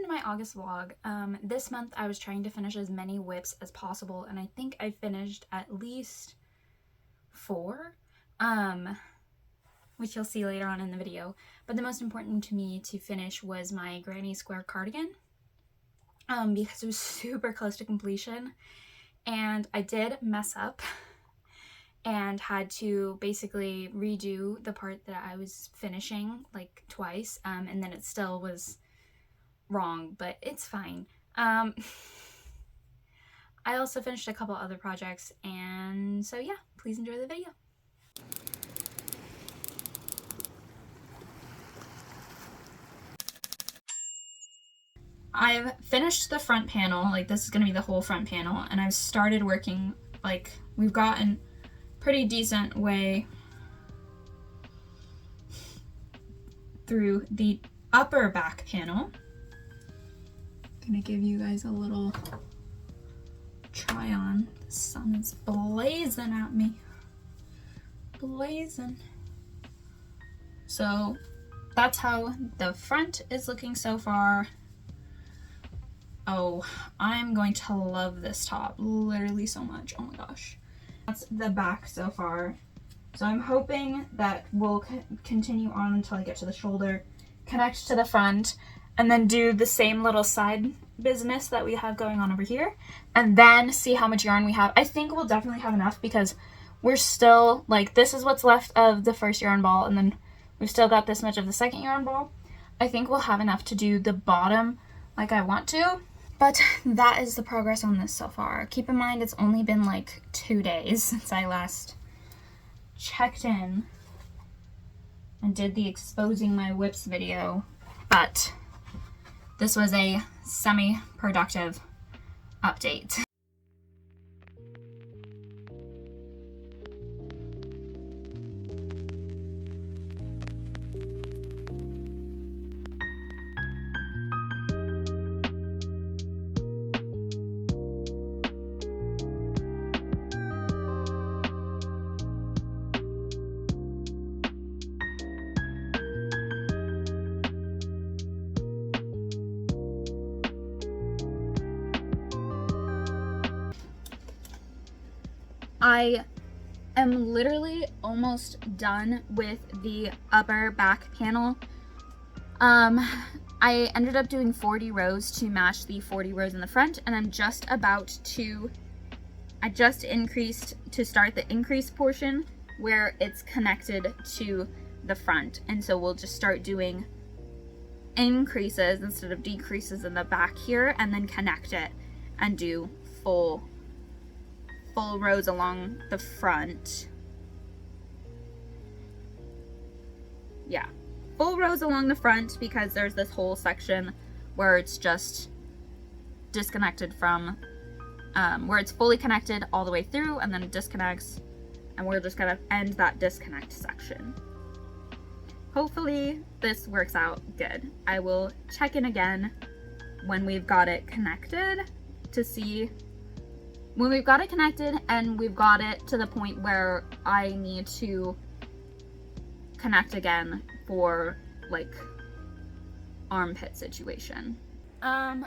to my August vlog. This month I was trying to finish as many WIPs as possible, and I think I finished at least 4, which you'll see later on in the video. But the most important to me to finish was my granny square cardigan, because it was super close to completion, and I did mess up and had to basically redo the part that I was finishing like twice, and then it still was wrong, but it's fine. I also finished a couple other projects, and so yeah, please enjoy the video. I've finished the front panel, like this is gonna be the whole front panel, and I've started working, like we've gotten pretty decent way through the upper back panel. Gonna give you guys a little try on. The sun is blazing at me. Blazing. So that's how the front is looking so far. Oh, I'm going to love this top literally so much. Oh my gosh. That's the back so far. So I'm hoping that we'll continue on until I get to the shoulder, connect to the front, and then do the same little side business that we have going on over here, and then see how much yarn we have. I think we'll definitely have enough because we're still, like, this is what's left of the first yarn ball, and then we've still got this much of the second yarn ball. I think we'll have enough to do the bottom like I want to. But that is the progress on this so far. Keep in mind it's only been like 2 days since I last checked in and did the exposing my WIPS video, but this was a semi-productive update. I am literally almost done with the upper back panel. I ended up doing 40 rows to match the 40 rows in the front, and I'm just about to, I just increased to start the increase portion where it's connected to the front, and so we'll just start doing increases instead of decreases in the back here, and then connect it and do full rows along the front. Yeah, full rows along the front, because there's this whole section where it's just disconnected from, where it's fully connected all the way through and then it disconnects, and we're just gonna end that disconnect section. Hopefully this works out good. I will check in again when we've got it connected to see. When we've got it connected and we've got it to the point where I need to connect for like armpit situation. I'm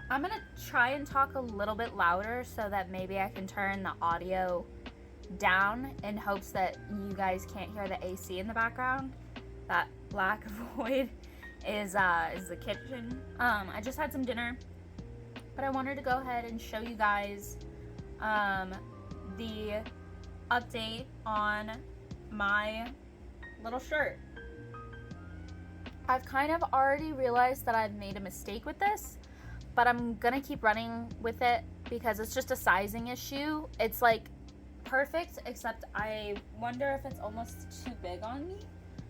gonna try and talk a little bit louder so that maybe I can turn the audio down in hopes that you guys can't hear the AC in the background. That black void is the kitchen. I just had some dinner, but I wanted to go ahead and show you guys the update on my little shirt. I've kind of already realized that I've made a mistake with this, but I'm gonna keep running with it because it's just a sizing issue. It's like perfect, except I wonder if it's almost too big on me.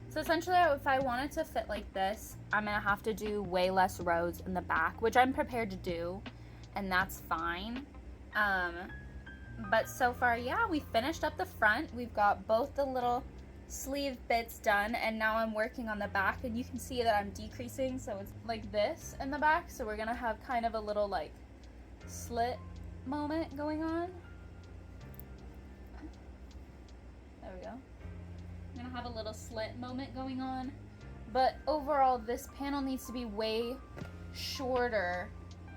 So essentially, if I want it to fit like this, I'm gonna have to do way less rows in the back, which I'm prepared to do, and that's fine. But so far, yeah, we finished up the front. We've got both the little sleeve bits done, and now I'm working on the back, and you can see that I'm decreasing, so it's like this in the back. So we're gonna have kind of a little like slit moment going on. There we go. I'm gonna have a little slit moment going on, but overall this panel needs to be way shorter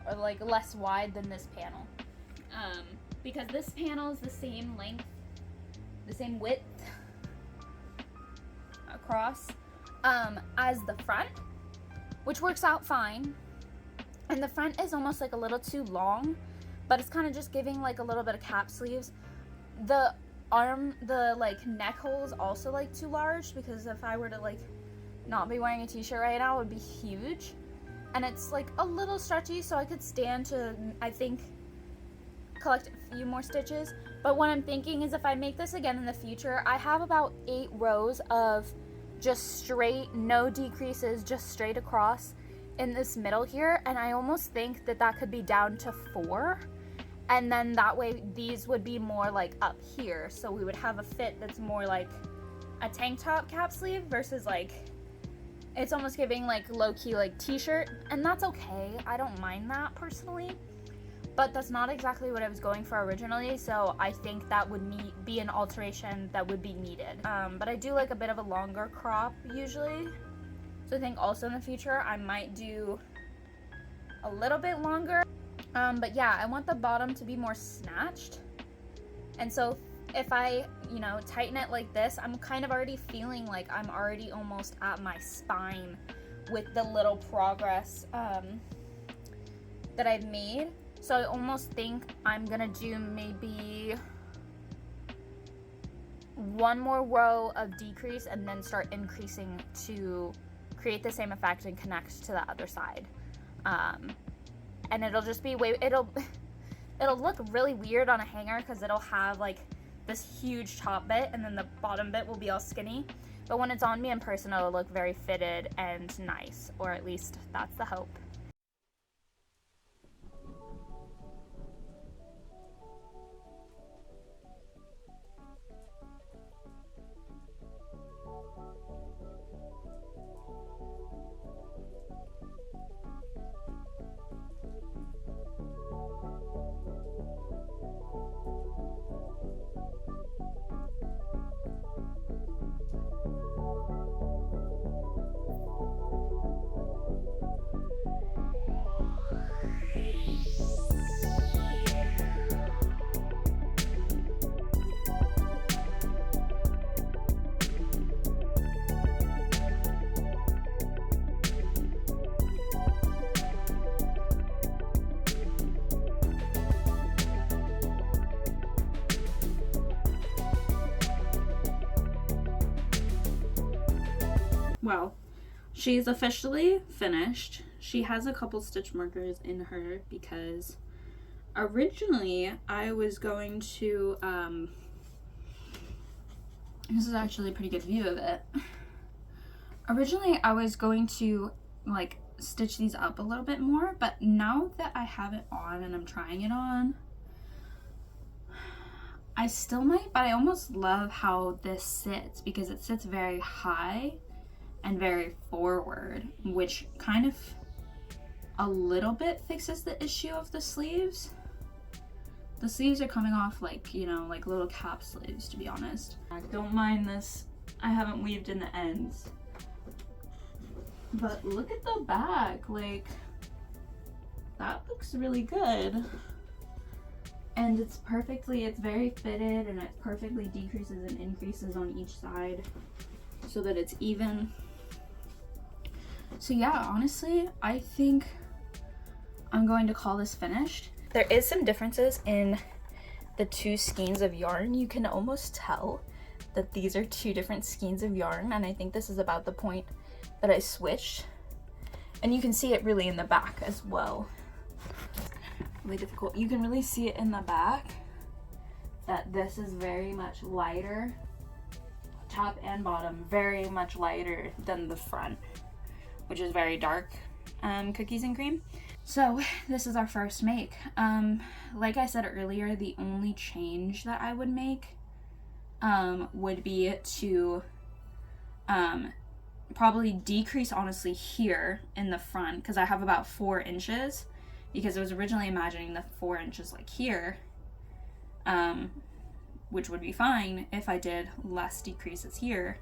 or like less wide than this panel. Because this panel is the same length, the same width across as the front, which works out fine. And the front is almost like a little too long, but it's kind of just giving like a little bit of cap sleeves. The like neck hole is also like too large, because if I were to like not be wearing a t-shirt right now, it would be huge. And it's like a little stretchy, so I could stand to, I think, collect a few more stitches. But what I'm thinking is, if I make this again in the future, I have about 8 rows of just straight, no decreases, just straight across in this middle here, and I almost think that that could be down to 4, and then that way these would be more like up here, so we would have a fit that's more like a tank top cap sleeve versus like, it's almost giving like low-key like t-shirt, and that's okay. I don't mind that personally, but that's not exactly what I was going for originally, so I think that would be an alteration that would be needed. But I do like a bit of a longer crop usually, so I think also in the future I might do a little bit longer. But yeah, I want the bottom to be more snatched, and so if I, you know, tighten it like this, I'm kind of already feeling like I'm already almost at my spine with the little progress that I've made. So I almost think I'm gonna do maybe 1 more row of decrease and then start increasing to create the same effect and connect to the other side. And it'll just be it'll look really weird on a hanger, because it'll have like this huge top bit and then the bottom bit will be all skinny. But when it's on me in person, it'll look very fitted and nice, or at least that's the hope. Well, she's officially finished. She has a couple stitch markers in her because originally I was going to, this is actually a pretty good view of it. Originally I was going to like stitch these up a little bit more, but now that I have it on and I'm trying it on, I still might, but I almost love how this sits, because it sits very high and very forward, which kind of a little bit fixes the issue of the sleeves. The sleeves are coming off like, you know, like little cap sleeves, to be honest. I don't mind this. I haven't weaved in the ends. But look at the back, like, that looks really good. And it's very fitted, and it perfectly decreases and increases on each side so that it's even. So yeah, honestly, I think I'm going to call this finished. There is some differences in the 2 skeins of yarn. You can almost tell that these are 2 different skeins of yarn, and I think this is about the point that I switched. And you can see it really in the back as well. Really difficult. You can really see it in the back that this is very much lighter, top and bottom, very much lighter than the front, which is very dark cookies and cream. So this is our first make. Like I said earlier, the only change that I would make would be to probably decrease, honestly, here in the front, because I have about 4 inches, because I was originally imagining the 4 inches like here, which would be fine if I did less decreases here.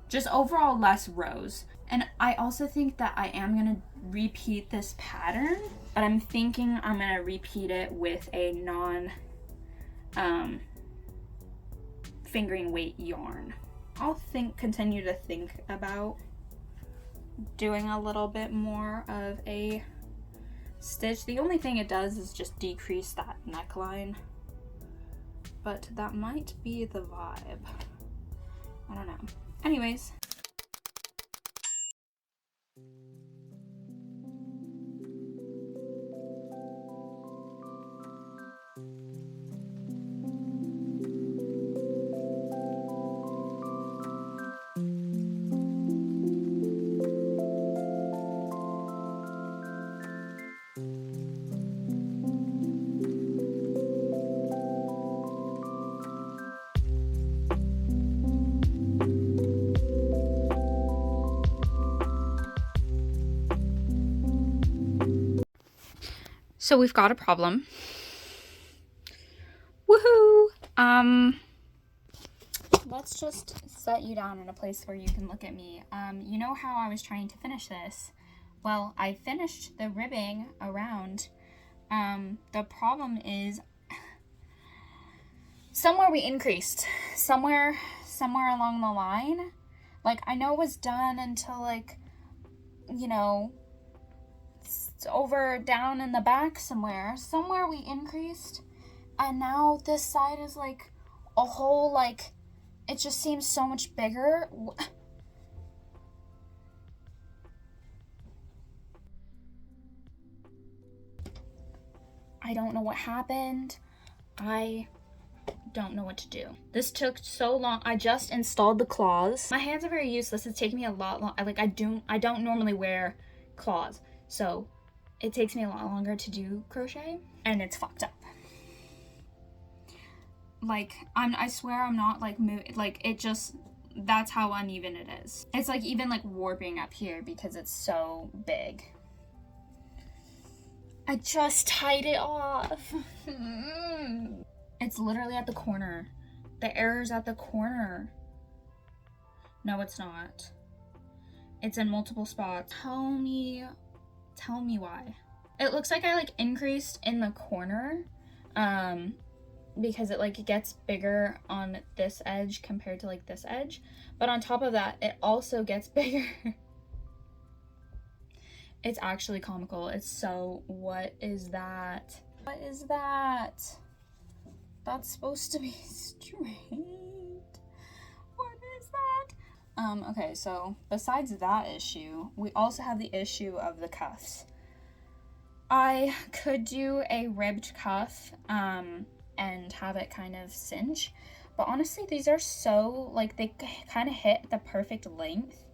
just overall less rows. And I also think that I am gonna repeat this pattern, but I'm thinking I'm gonna repeat it with a non fingering weight yarn. I'll continue to think about doing a little bit more of a stitch. The only thing it does is just decrease that neckline, but that might be the vibe. I don't know. Anyways. So we've got a problem. Woohoo! Let's just set you down in a place where you can look at me. You know how I was trying to finish this? Well, I finished the ribbing around. The problem is somewhere we increased. Somewhere along the line. Like, I know it was done until, like, you know, over down in the back somewhere we increased, and now this side is like a whole, like, it just seems so much bigger. I don't know what happened. I don't know what to do. This took so long. I just installed the claws. My hands are very useless. It's taking me a lot long. Like, I don't normally wear claws, so it takes me a lot longer to do crochet, and it's fucked up. Like, I swear I'm not, like, like, it just, that's how uneven it is. It's, like, even, like, warping up here because it's so big. I just tied it off. It's literally at the corner. The error's at the corner. No, it's not. It's in multiple spots. Tell me why. It looks like I, like, increased in the corner, because it, like, gets bigger on this edge compared to, like, this edge, but on top of that it also gets bigger. It's actually comical. It's so, what is that? What is that? That's supposed to be straight. What is that? Okay, so besides that issue, we also have the issue of the cuffs. I could do a ribbed cuff, and have it kind of cinch, but honestly these are so, like, they kind of hit the perfect length,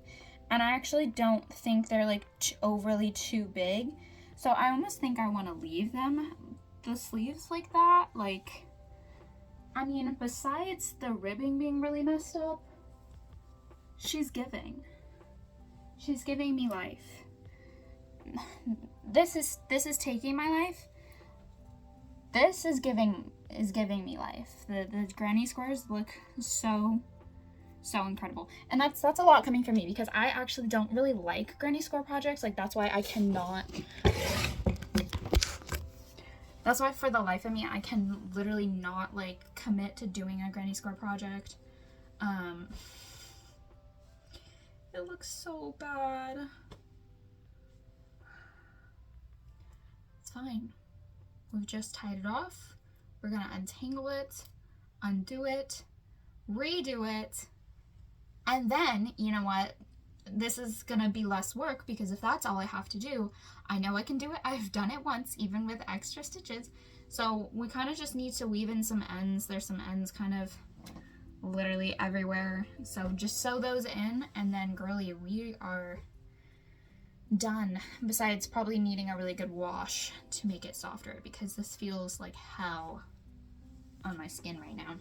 and I actually don't think they're, like, overly too big, so I almost think I want to leave them, the sleeves, like that. Like, I mean, besides the ribbing being really messed up, she's giving me life. This is taking my life. This is giving me life. The granny squares look so incredible, and that's a lot coming from me because I actually don't really like granny square projects. Like, that's why I cannot. That's why for the life of me I can literally not, like, commit to doing a granny square project. It looks so bad. It's fine. We've just tied it off. We're gonna untangle it, undo it, redo it, and then, you know what? This is gonna be less work because if that's all I have to do, I know I can do it. I've done it once, even with extra stitches. So we kind of just need to weave in some ends. There's some ends kind of literally everywhere. So just sew those in, and then, girly, we are done. Besides probably needing a really good wash to make it softer because this feels like hell on my skin right now.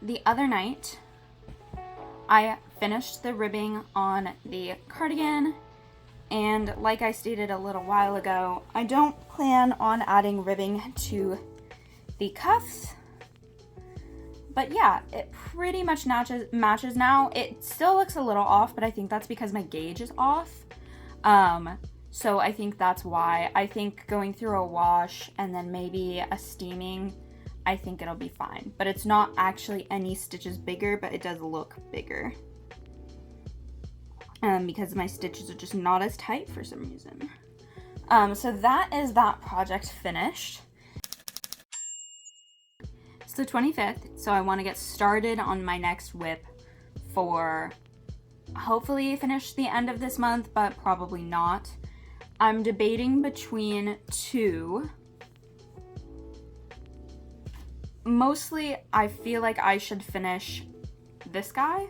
The other night, I finished the ribbing on the cardigan, and like I stated a little while ago, I don't plan on adding ribbing to the cuffs. But yeah, it pretty much matches now. It still looks a little off, but I think that's because my gauge is off. So I think that's why. I think going through a wash and then maybe a steaming, I think it'll be fine. But it's not actually any stitches bigger, but it does look bigger. Because my stitches are just not as tight for some reason. So that is that project finished. It's the 25th, so I want to get started on my next WIP for hopefully finish the end of this month, but probably not. I'm debating between two. Mostly, I feel like I should finish this guy.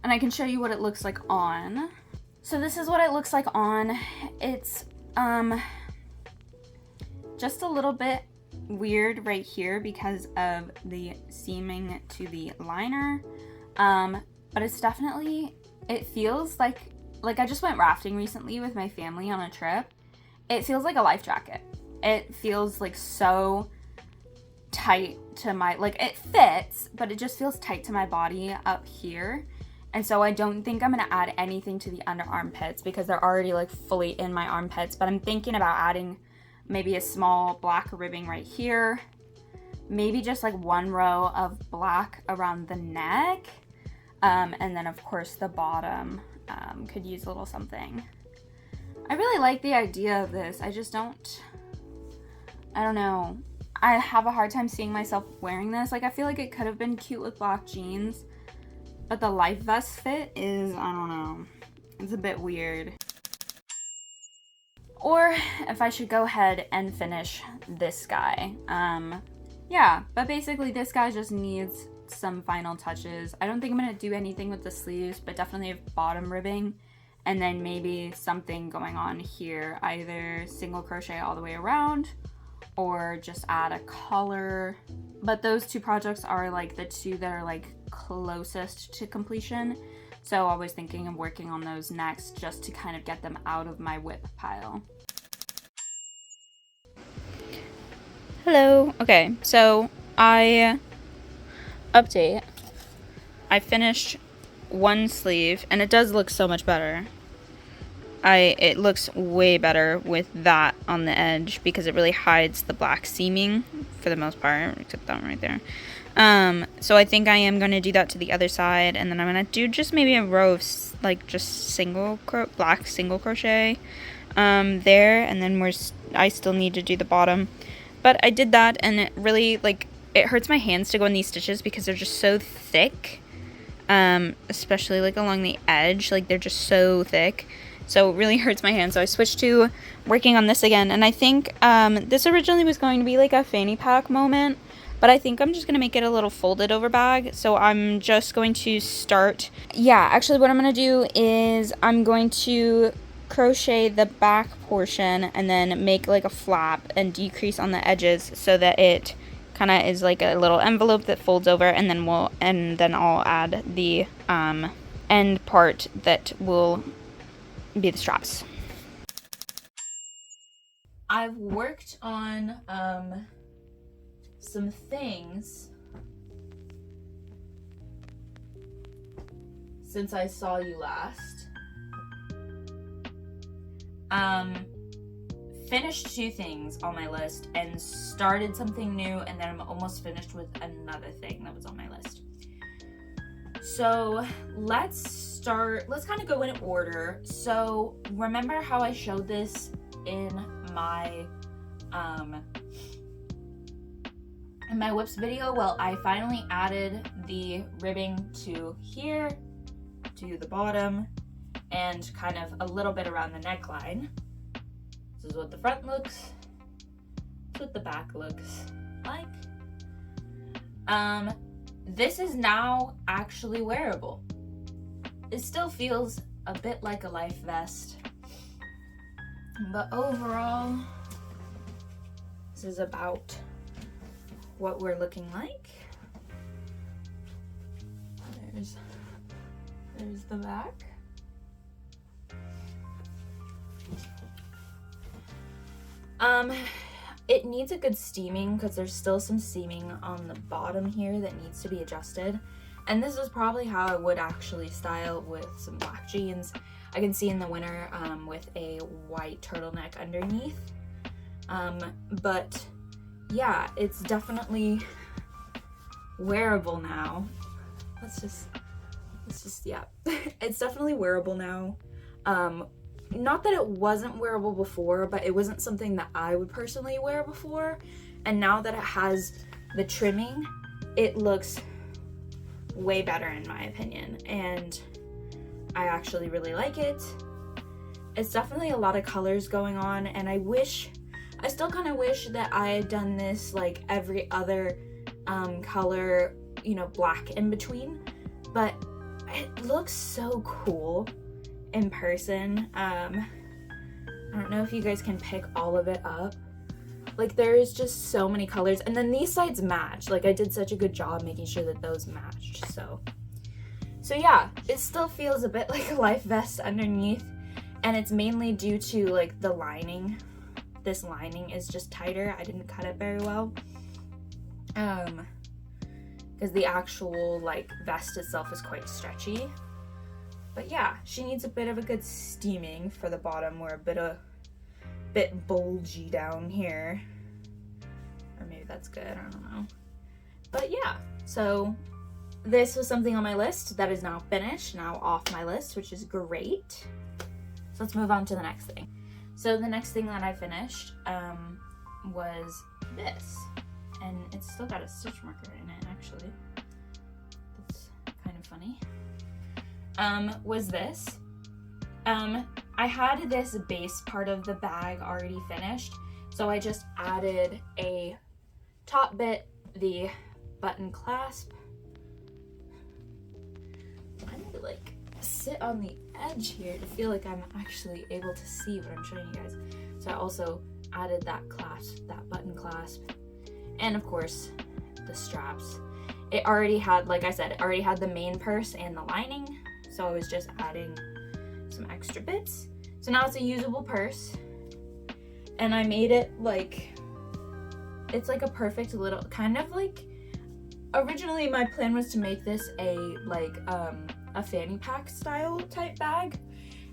And I can show you what it looks like on. So this is what it looks like on. It's just a little bit weird right here because of the seaming to the liner. But it's definitely, it feels like I just went rafting recently with my family on a trip. It feels like a life jacket. It feels like so tight to my, like it fits, but it just feels tight to my body up here. And so I don't think I'm gonna add anything to the under armpits because they're already like fully in my armpits, but I'm thinking about adding maybe a small black ribbing right here. Maybe just like one row of black around the neck. And then of course the bottom could use a little something. I really like the idea of this. I just don't know. I have a hard time seeing myself wearing this. Like I feel like it could have been cute with black jeans, but the life vest fit is, I don't know, it's a bit weird. Or if I should go ahead and finish this guy. Yeah, but basically this guy just needs some final touches. I don't think I'm gonna do anything with the sleeves, but definitely have bottom ribbing and then maybe something going on here, either single crochet all the way around or just add a collar. But those two projects are like the two that are like closest to completion. So I was thinking of working on those next just to kind of get them out of my WIP pile. Hello. Okay, so update. I finished one sleeve and it does look so much better. It looks way better with that on the edge because it really hides the black seaming for the most part, except that one right there. So I think I am going to do that to the other side, and then I'm going to do just maybe a row of like just black single crochet there, and then I still need to do the bottom. But I did that, and it really, like, it hurts my hands to go in these stitches because they're just so thick, especially like along the edge, like they're just so thick. So it really hurts my hands. So I switched to working on this again. And I think this originally was going to be like a fanny pack moment, but I think I'm just going to make it a little folded over bag. So I'm just going to start. Yeah, actually what I'm going to do is I'm going to crochet the back portion and then make like a flap and decrease on the edges so that it kind of is like a little envelope that folds over, and then I'll add the end part that will be the straps. I've worked on some things since I saw you last. Finished 2 things on my list and started something new, and then I'm almost finished with another thing that was on my list. So let's kind of go in order. So remember how I showed this in my WIPS video? Well, I finally added the ribbing to here, to the bottom, and kind of a little bit around the neckline. This is what the front looks. This is what the back looks like. This is now actually wearable. It still feels a bit like a life vest, but overall, this is about what we're looking like. There's the back. It needs a good steaming because there's still some steaming on the bottom here that needs to be adjusted. And this is probably how I would actually style with some black jeans. I can see in the winter with a white turtleneck underneath. But yeah, it's definitely wearable now. Yeah, it's definitely wearable now. Not that it wasn't wearable before, but it wasn't something that I would personally wear before. And now that it has the trimming, it looks way better in my opinion. And I actually really like it. It's definitely a lot of colors going on, and I still kind of wish that I had done this like every other color, you know, black in between. But it looks so cool in person. I don't know if you guys can pick all of it up. Like, there is just so many colors, and then these sides match. Like, I did such a good job making sure that those matched. So yeah, it still feels a bit like a life vest underneath, and it's mainly due to like the lining. This lining is just tighter. I didn't cut it very well, because the actual like vest itself is quite stretchy. But yeah, she needs a bit of a good steaming for the bottom. We're a bit bulgy down here. Or maybe that's good, I don't know. But yeah, so this was something on my list that is now finished, now off my list, which is great. So let's move on to the next thing. So the next thing that I finished was this. And it's still got a stitch marker in it, actually. That's kind of funny. Was this. I had this base part of the bag already finished, so I just added a top bit, the button clasp. I need to like sit on the edge here to feel like I'm actually able to see what I'm showing you guys. So I also added that clasp, that button clasp, and of course the straps. It already had, like I said, it already had the main purse and the lining, so I was just adding some extra bits. So now it's a usable purse, and I made it like, it's like a perfect little, kind of like, originally my plan was to make this a like a fanny pack style type bag,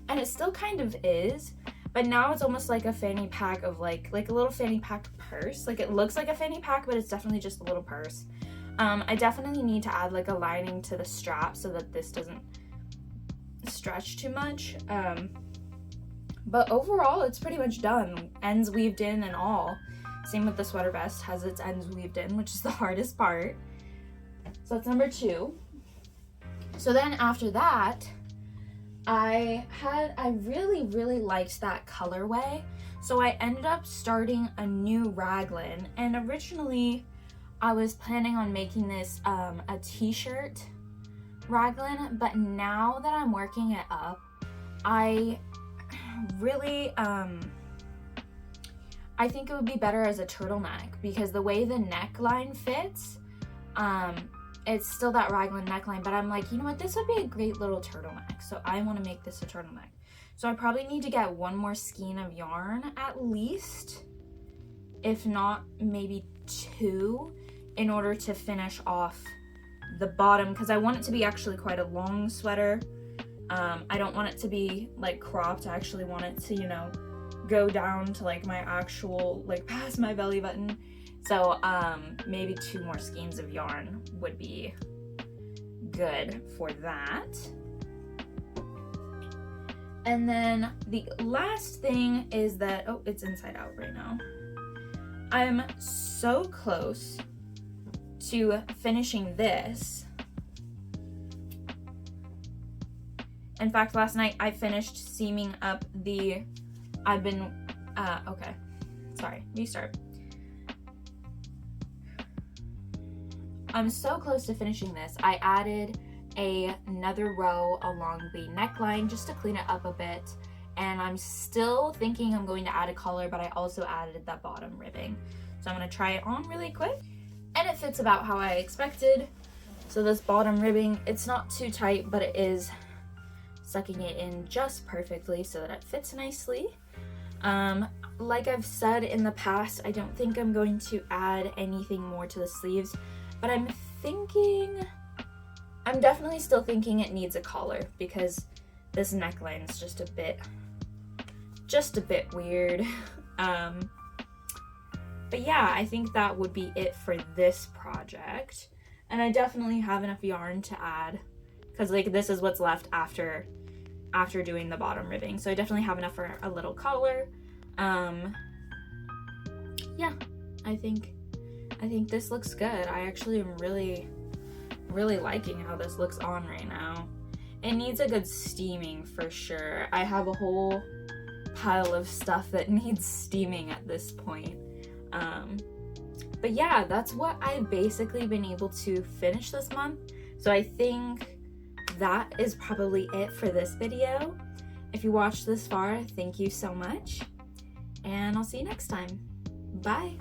and it still kind of is, but now it's almost like a fanny pack of like a little fanny pack purse. Like, it looks like a fanny pack, but it's definitely just a little purse. I definitely need to add like a lining to the strap so that this doesn't stretch too much. But overall, it's pretty much done. Ends weaved in and all. Same with the sweater vest, has its ends weaved in, which is the hardest part. So that's number 2. So then after that, I really liked that colorway. So I ended up starting a new Raglan, and originally I was planning on making this a t-shirt Raglan, but now that I'm working it up, I really I think it would be better as a turtleneck, because the way the neckline fits, it's still that Raglan neckline, but I'm like, you know what, this would be a great little turtleneck, so I want to make this a turtleneck. So I probably need to get one more skein of yarn at least, if not maybe 2, in order to finish off the bottom, because I want it to be actually quite a long sweater. I don't want it to be like cropped. I actually want it to, you know, go down to like my actual, like past my belly button. So maybe 2 more skeins of yarn would be good for that. And then the last thing is that, oh, it's inside out right now. I'm so close to finishing this. In fact, last night I finished seaming up the, okay, sorry, restart. I'm so close to finishing this. I added another row along the neckline just to clean it up a bit, and I'm still thinking I'm going to add a collar, but I also added that bottom ribbing. So I'm going to try it on really quick, and it fits about how I expected. So this bottom ribbing, it's not too tight, but it is sucking it in just perfectly so that it fits nicely. Like I've said in the past, I don't think I'm going to add anything more to the sleeves, but I'm definitely still thinking it needs a collar because this neckline is just a bit weird. But yeah, I think that would be it for this project. And I definitely have enough yarn to add because like this is what's left after doing the bottom ribbing. So I definitely have enough for a little collar. Yeah, I think this looks good. I actually am really liking how this looks on right now. It needs a good steaming for sure. I have a whole pile of stuff that needs steaming at this point. But yeah, that's what I've basically been able to finish this month. So I think that is probably it for this video. If you watched this far, thank you so much. And I'll see you next time. Bye.